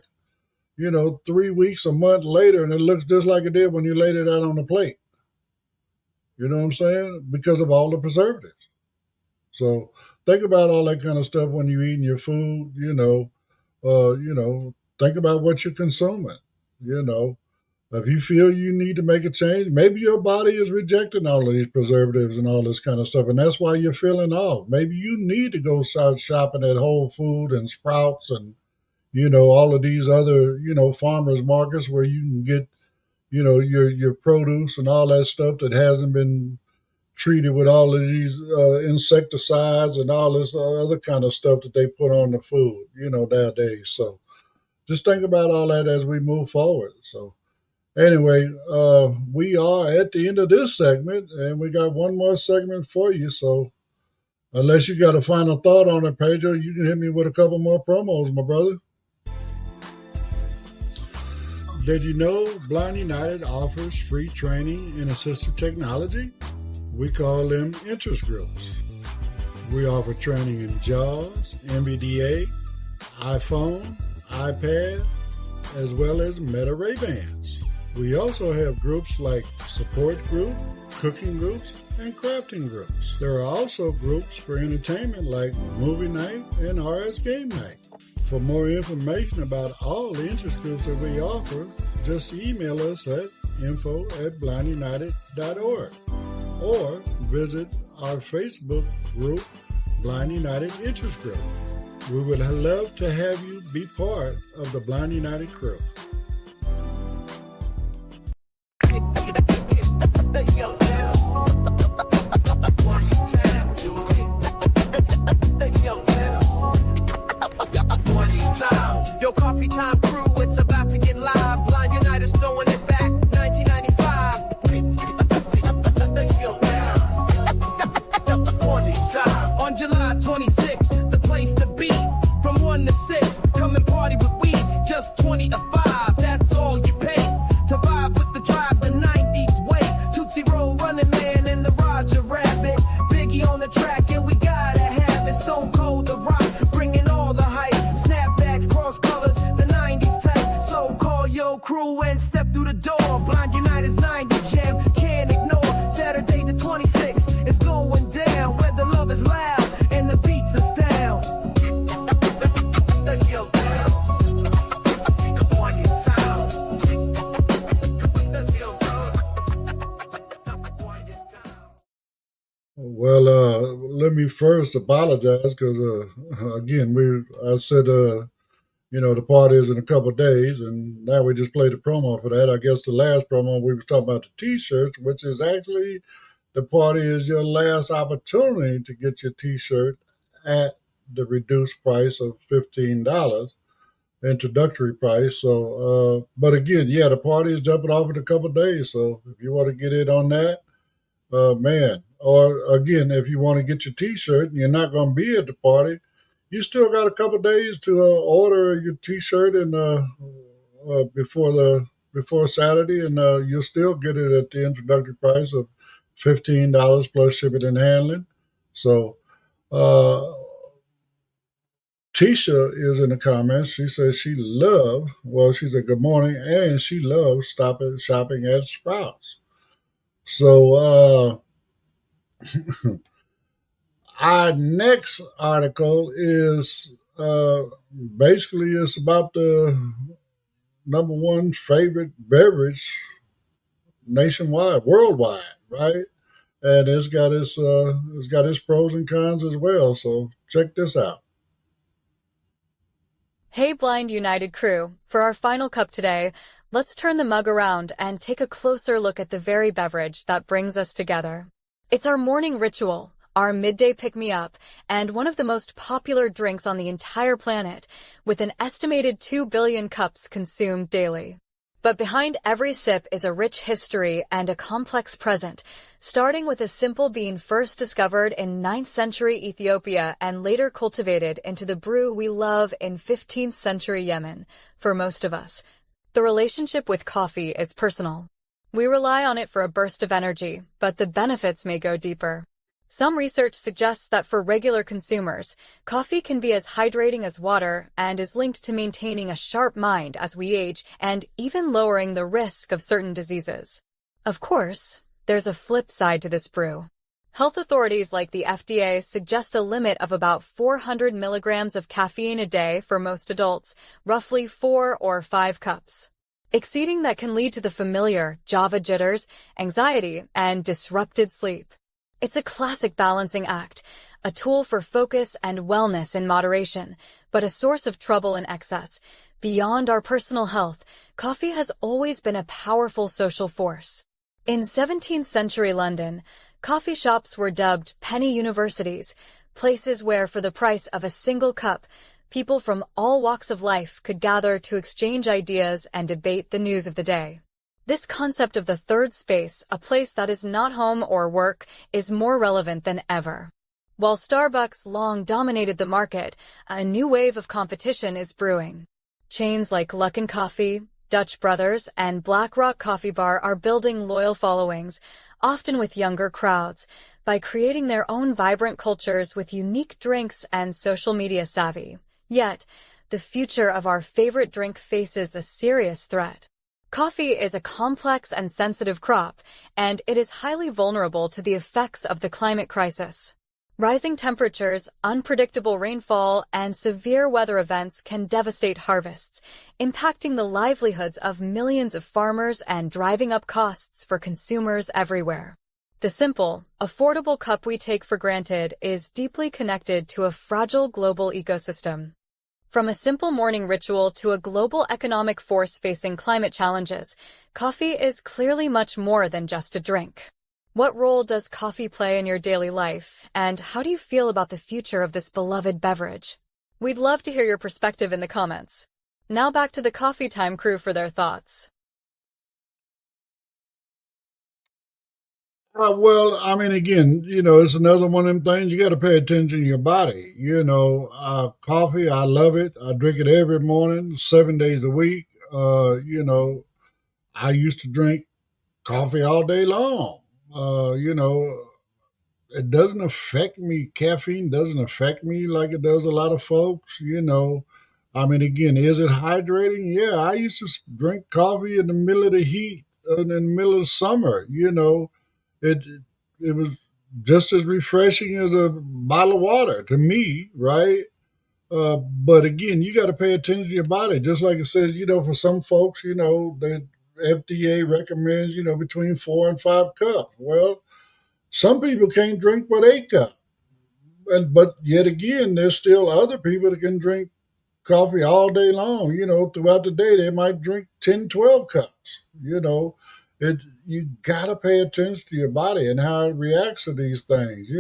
3 weeks, a month later, and it looks just like it did when you laid it out on the plate. You know what I'm saying? Because of all the preservatives. So think about all that kind of stuff when you're eating your food, think about what you're consuming, If you feel you need to make a change, maybe your body is rejecting all of these preservatives and all this kind of stuff, and that's why you're feeling off. Maybe you need to go start shopping at Whole Food and Sprouts and, all of these other, farmers markets where you can get, your produce and all that stuff that hasn't been treated with all of these insecticides and all this other kind of stuff that they put on the food, nowadays. So just think about all that as we move forward. So anyway, we are at the end of this segment, and we got one more segment for you. So unless you got a final thought on it, Pedro, you can hit me with a couple more promos, my brother. Did you know Blind United offers free training in assistive technology? We call them interest groups. We offer training in JAWS, NVDA, iPhone, iPad, as well as Meta Ray-Bans. We also have groups like support group, cooking groups, and crafting groups. There are also groups for entertainment like movie night and RS game night. For more information about all the interest groups that we offer, just email us at info@blindunited.org or visit our Facebook group, Blind United Interest Group. We would love to have you be part of the Blind United crew. Yo, coffee time crew, it's about to get live. Blind United's throwing it back, 1995. On July 26th, the place to be. From 1 to 6, come and party with we. Just 20 to 5, that's all you pay. To vibe with the drive the 90s way. Tootsie Roll, Running Man, and the Roger Rabbit. Biggie on the track, and we gotta have it. Stone Cold, the rock, bringing all the hype. Snapbacks, cross colors, the 90s type. So call your crew and step through the door. Blind United's 90 jam, can't ignore. Saturday the 26th is going down. Where the love is loud and the beats are style. Well, let me first apologize because, again, I said, the party is in a couple of days, and now we just played a promo for that. I guess the last promo we was talking about the T-shirts, which is actually the party is your last opportunity to get your T-shirt at the reduced price of $15, introductory price. So, but again, yeah, the party is jumping off in a couple of days. So if you want to get in on that, man, or again, if you want to get your T-shirt and you're not going to be at the party, you still got a couple of days to order your T-shirt and before Saturday, and you'll still get it at the introductory price of $15 plus shipping and handling. So, Tisha is in the comments. She says she said good morning, and she loves shopping at Sprouts. So, our next article is basically it's about the number one favorite beverage worldwide, right? And it's got its pros and cons as well. So check this out. Hey Blind United crew, for our final cup today, let's turn the mug around and take a closer look at the very beverage that brings us together. It's our morning ritual, our midday pick-me-up, and one of the most popular drinks on the entire planet, with an estimated 2 billion cups consumed daily. But behind every sip is a rich history and a complex present, starting with a simple bean first discovered in 9th century Ethiopia and later cultivated into the brew we love in 15th century Yemen. For most of us, the relationship with coffee is personal. We rely on it for a burst of energy, but the benefits may go deeper. Some research suggests that for regular consumers, coffee can be as hydrating as water and is linked to maintaining a sharp mind as we age and even lowering the risk of certain diseases. Of course, there's a flip side to this brew. Health authorities like the FDA suggest a limit of about 400 milligrams of caffeine a day for most adults, roughly 4 or 5 cups. Exceeding that can lead to the familiar Java jitters, anxiety, and disrupted sleep. It's a classic balancing act, a tool for focus and wellness in moderation, but a source of trouble in excess. Beyond our personal health, coffee has always been a powerful social force. In 17th century London, coffee shops were dubbed penny universities, places where for the price of a single cup, people from all walks of life could gather to exchange ideas and debate the news of the day. This concept of the third space, a place that is not home or work, is more relevant than ever. While Starbucks long dominated the market, a new wave of competition is brewing. Chains like Luckin Coffee, Dutch Brothers, and Black Rock Coffee Bar are building loyal followings, often with younger crowds, by creating their own vibrant cultures with unique drinks and social media savvy. Yet, the future of our favorite drink faces a serious threat. Coffee is a complex and sensitive crop, and it is highly vulnerable to the effects of the climate crisis. Rising temperatures, unpredictable rainfall, and severe weather events can devastate harvests, impacting the livelihoods of millions of farmers and driving up costs for consumers everywhere. The simple, affordable cup we take for granted is deeply connected to a fragile global ecosystem. From a simple morning ritual to a global economic force facing climate challenges, coffee is clearly much more than just a drink. What role does coffee play in your daily life, and how do you feel about the future of this beloved beverage? We'd love to hear your perspective in the comments. Now back to the Coffee Time crew for their thoughts. Well, I mean, again, it's another one of them things you got to pay attention to your body. Coffee, I love it. I drink it every morning, 7 days a week. I used to drink coffee all day long. It doesn't affect me. Caffeine doesn't affect me like it does a lot of folks. I mean, again, is it hydrating? Yeah, I used to drink coffee in the middle of the heat, in the middle of summer. It it was just as refreshing as a bottle of water to me, right? But again, you got to pay attention to your body, just like it says. For some folks, the FDA recommends between 4 and 5 cups. Well, some people can't drink but 8 cups, but yet again, there's still other people that can drink coffee all day long. Throughout the day, they might drink 10, 12 cups. It you gotta pay attention to your body and how it reacts to these things.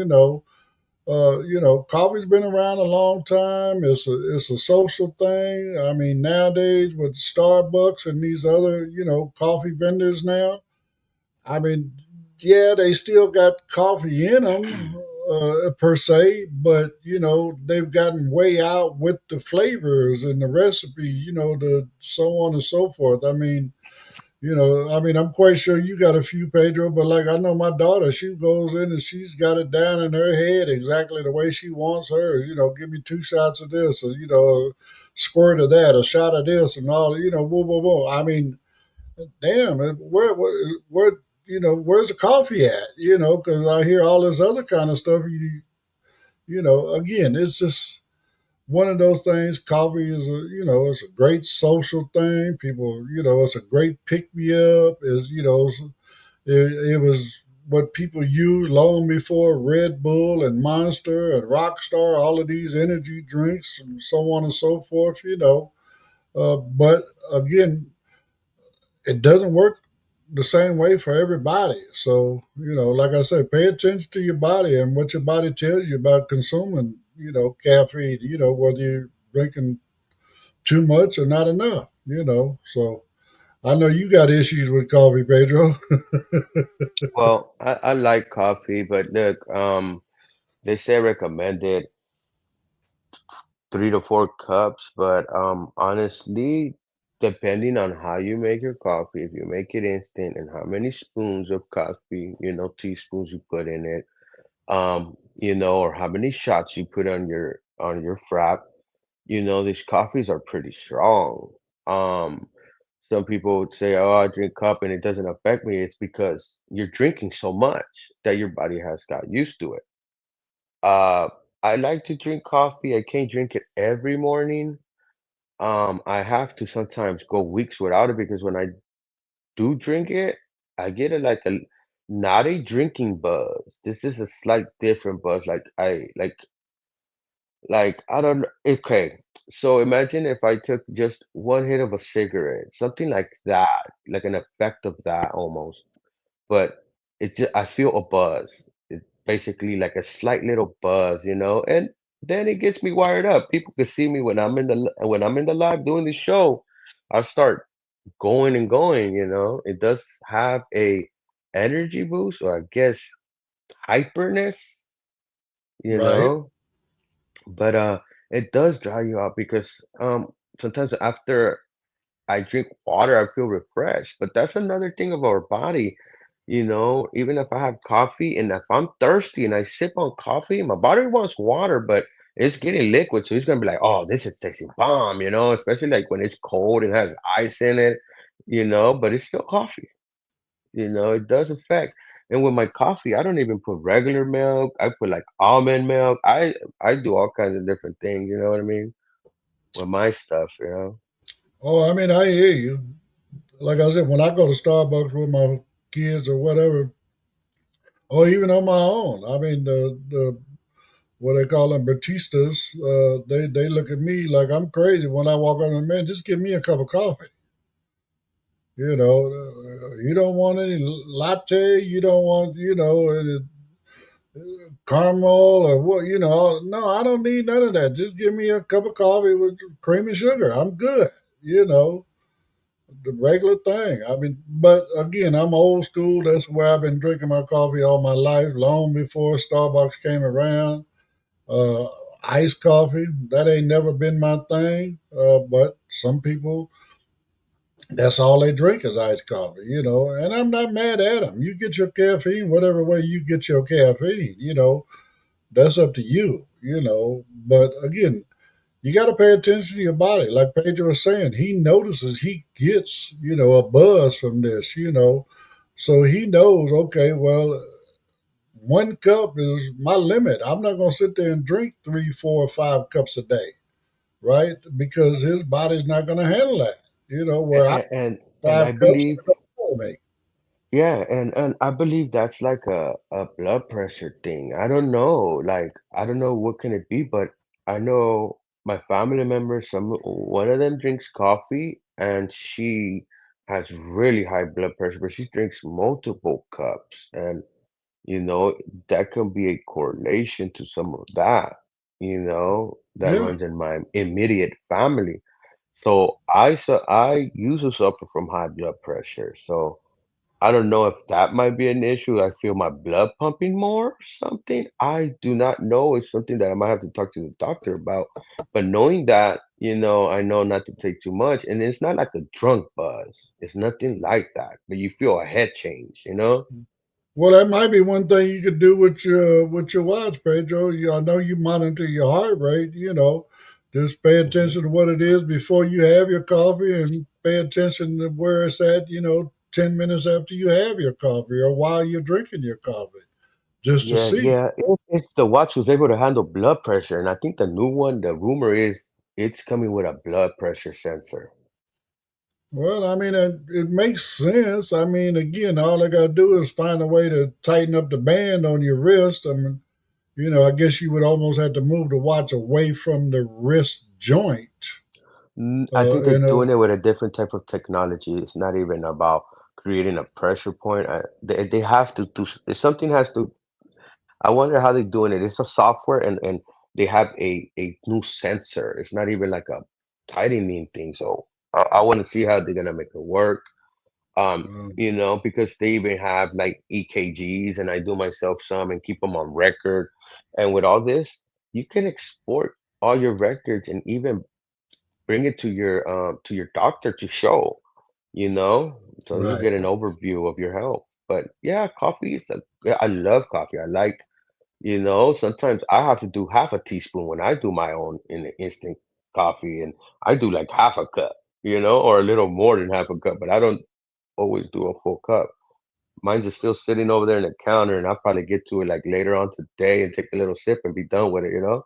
Coffee's been around a long time. It's a social thing. I mean, nowadays with Starbucks and these other coffee vendors now, I mean, yeah, they still got coffee in them per se, but they've gotten way out with the flavors and the recipe, the so on and so forth. I'm quite sure you got a few, Pedro, but like I know my daughter, she goes in and she's got it down in her head exactly the way she wants hers. Give me 2 shots of this, or a squirt of that, a shot of this, and all. Whoa, whoa, whoa. I mean, damn, where's the coffee at? Because I hear all this other kind of stuff. Again, it's just one of those things. Coffee is it's a great social thing. People, it's a great pick me up. It was what people used long before Red Bull and Monster and Rockstar, all of these energy drinks and so on and so forth. But again, it doesn't work the same way for everybody. So, like I said, pay attention to your body and what your body tells you about consuming, caffeine, whether you're drinking too much or not enough. So I know you got issues with coffee, Pedro. Well, I like coffee, but look, they say recommended 3 to 4 cups, but honestly, depending on how you make your coffee, if you make it instant and how many spoons of coffee, teaspoons you put in it, or how many shots you put on your frap, these coffees are pretty strong. Um, some people would say, "Oh, I drink cup and it doesn't affect me." It's because you're drinking so much that your body has got used to it. Uh, I like to drink coffee. I can't drink it every morning. I have to sometimes go weeks without it because when I do drink it, I get not a drinking buzz. This is a slight different buzz. I don't know. Okay, so imagine if I took just one hit of a cigarette, something like that, like an effect of that almost. But I feel a buzz. It's basically like a slight little buzz, and then it gets me wired up. People can see me when I'm in the live doing the show. I start going and going. It does have a energy boost, or I guess hyperness, you Right. know. But it does dry you out because sometimes after I drink water, I feel refreshed. But that's another thing of our body. Even if I have coffee and if I'm thirsty and I sip on coffee, my body wants water, but it's getting liquid. So it's gonna be like, oh, this is tasting bomb, especially like when it's cold and has ice in it, but it's still coffee. It does affect. And with my coffee, I don't even put regular milk. I put like almond milk. I do all kinds of different things, you know what I mean? With my stuff. Oh, I mean, I hear you. Like I said, when I go to Starbucks with my kids or whatever, or even on my own, I mean, the what they call them batistas, they look at me like I'm crazy when I walk on the man. Just give me a cup of coffee. You don't want any latte. You don't want, any caramel or what, No, I don't need none of that. Just give me a cup of coffee with cream and sugar. I'm good. You know, the regular thing. I mean, but again, I'm old school. That's where I've been drinking my coffee all my life, long before Starbucks came around. Uh, Iced coffee, that ain't never been my thing. But some people, that's all they drink is iced coffee, and I'm not mad at them. You get your caffeine whatever way you get your caffeine, that's up to you, But again, you got to pay attention to your body. Like Pedro was saying, he notices he gets, a buzz from this, So he knows, okay, well, 1 cup is my limit. I'm not going to sit there and drink 3, 4, 5 cups a day, right? Because his body's not going to handle that, where I And I 5 cups believe, for me. yeah, and I believe that's like a blood pressure thing. I don't know, like I don't know what can it be, but I know my family members, one of them drinks coffee and she has really high blood pressure, but she drinks multiple cups, and you know that can be a correlation to some of that Yeah. runs in my immediate family. So I used to suffer from high blood pressure. So I don't know if that might be an issue. I feel my blood pumping more or something. I do not know. It's something that I might have to talk to the doctor about. But knowing that, I know not to take too much. And it's not like a drunk buzz. It's nothing like that. But you feel a head change. Well, that might be one thing you could do with your watch, Pedro. I know you monitor your heart rate. Just pay Hmm. attention to what it is before you have your coffee, and pay attention to where it's at. 10 minutes after you have your coffee, or while you're drinking your coffee, just to Yeah, see. yeah. If the watch was able to handle blood pressure, and I think the new one, the rumor is it's coming with a blood pressure sensor. Well, I mean, it makes sense. I mean, again, all I got to do is find a way to tighten up the band on your wrist. I mean, I guess you would almost have to move the watch away from the wrist joint. I think they're In a doing it with a different type of technology. It's not even about creating a pressure point. They have to do something has to. I wonder how they're doing it. It's a software, and they have a new sensor. It's not even like a tightening thing. So I want to see how they're gonna make it work. Because they even have like EKGs, and I do myself some and keep them on record. And with all this, you can export all your records and even bring it to your doctor to show, you know, so you Right. get an overview of your health. But yeah, coffee is yeah, I love coffee. I like, you know, sometimes I have to do half a teaspoon when I do my own in instant coffee, and I do like half a cup, you know, or a little more than half a cup, but I don't always do a full cup. Mine's just still sitting over there in the counter, and I'll probably get to it like later on today and take a little sip and be done with it, you know?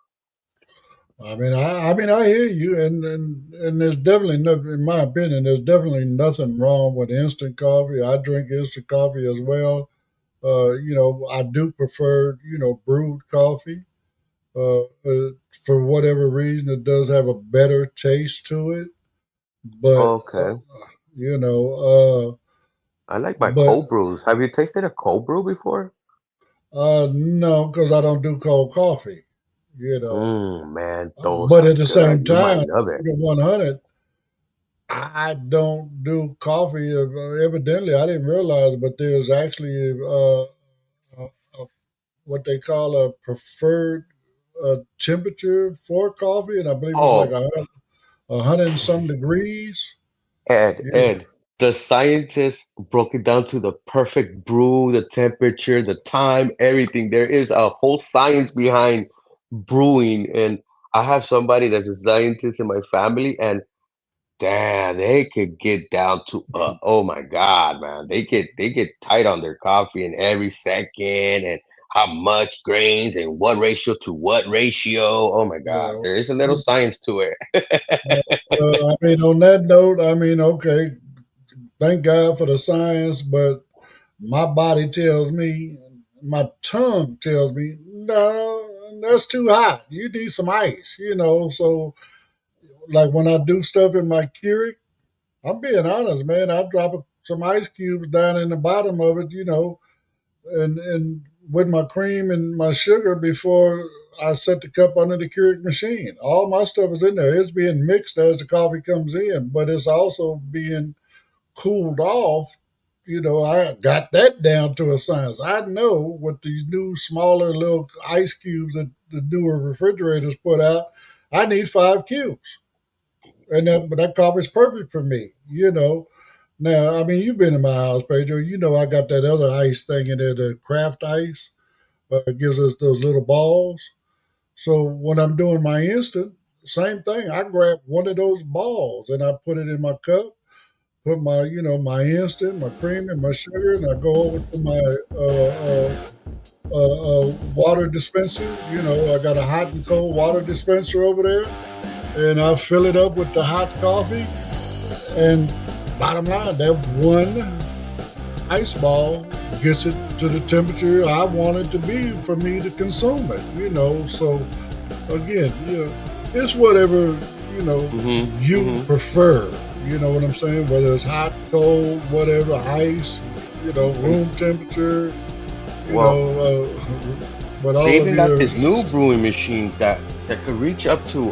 I hear you, and there's definitely nothing, in my opinion, there's definitely nothing wrong with instant coffee. I drink instant coffee as well. I do prefer, brewed coffee. For whatever reason, it does have a better taste to it. But Okay. you know, I like my but cold brews. Have you tasted a cold brew before? no, because I don't do cold coffee. You know, Man, those but are at the good. same You might time, love it. the 100, I don't do coffee. Evidently, I didn't realize, but there's actually a, what they call a preferred temperature for coffee, and I believe it's like Oh, a hundred and some degrees. Yeah, Ed, the scientists broke it down to the perfect brew, the temperature, the time, everything. There is a whole science behind brewing, and I have somebody that's a scientist in my family, and damn, they could get down to oh my God, man. They get tight on their coffee and every second and how much grains and what ratio to what ratio. Oh my God. yeah. There is a little science to it. On that note, okay, thank God for the science, but my body tells me, my tongue tells me, no, that's too hot. You need some ice, So, like when I do stuff in my Keurig, I'm being honest, man. I drop some ice cubes down in the bottom of it, and with my cream and my sugar before I set the cup under the Keurig machine. All my stuff is in there. It's being mixed as the coffee comes in, but it's also being cooled off. I got that down to a science. I know with these new smaller little ice cubes that the newer refrigerators put out, I need 5 cubes. But that coffee's perfect for me. Now, you've been in my house, Pedro. I got that other ice thing in there, the craft ice. It gives us those little balls. So when I'm doing my instant, same thing. I grab one of those balls and I put it in my cup, put my instant, my cream, and my sugar, and I go over to my water dispenser. I got a hot and cold water dispenser over there, and I fill it up with the hot coffee. And bottom line, that one ice ball gets it to the temperature I want it to be for me to consume it. So again, it's whatever, you prefer. You know what I'm saying? Whether it's hot, cold, whatever, ice, room temperature, Well, but all they of even got your, this new brewing machines that could reach up to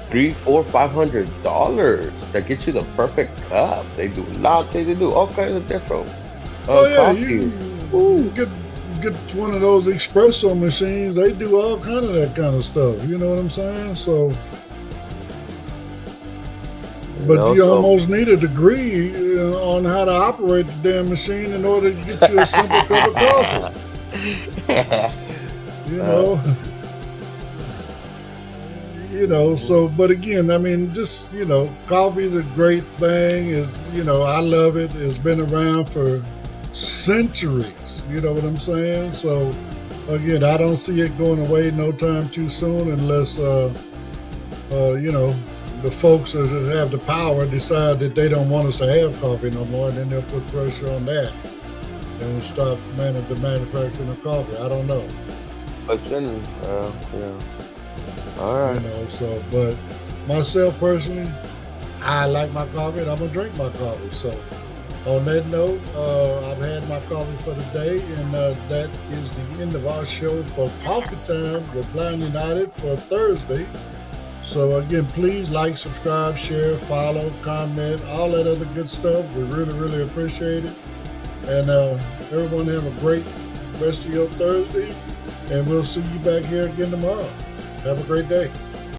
three, four, $500 that get you the perfect cup. They do latte, they do all kinds of different oh yeah, coffee. you get one of those espresso machines. They do all kind of that kind of stuff. You know what I'm saying? So, You but know, you so almost need a degree on how to operate the damn machine in order to get you a simple cup of coffee. You uh, know, So, but again, just coffee is a great thing. I love it. It's been around for centuries. You know what I'm saying? So, again, I don't see it going away no time too soon unless, the folks that have the power decide that they don't want us to have coffee no more, and then they'll put pressure on that and stop the manufacturing of coffee. I don't know. but then, yeah. All right. So, but myself personally, I like my coffee and I'm gonna drink my coffee. So, on that note, I've had my coffee for the day, and that is the end of our show for Coffee Time with Blind United for Thursday. So again, please like, subscribe, share, follow, comment, all that other good stuff. We really, really appreciate it. And everyone have a great rest of your Thursday, and we'll see you back here again tomorrow. Have a great day.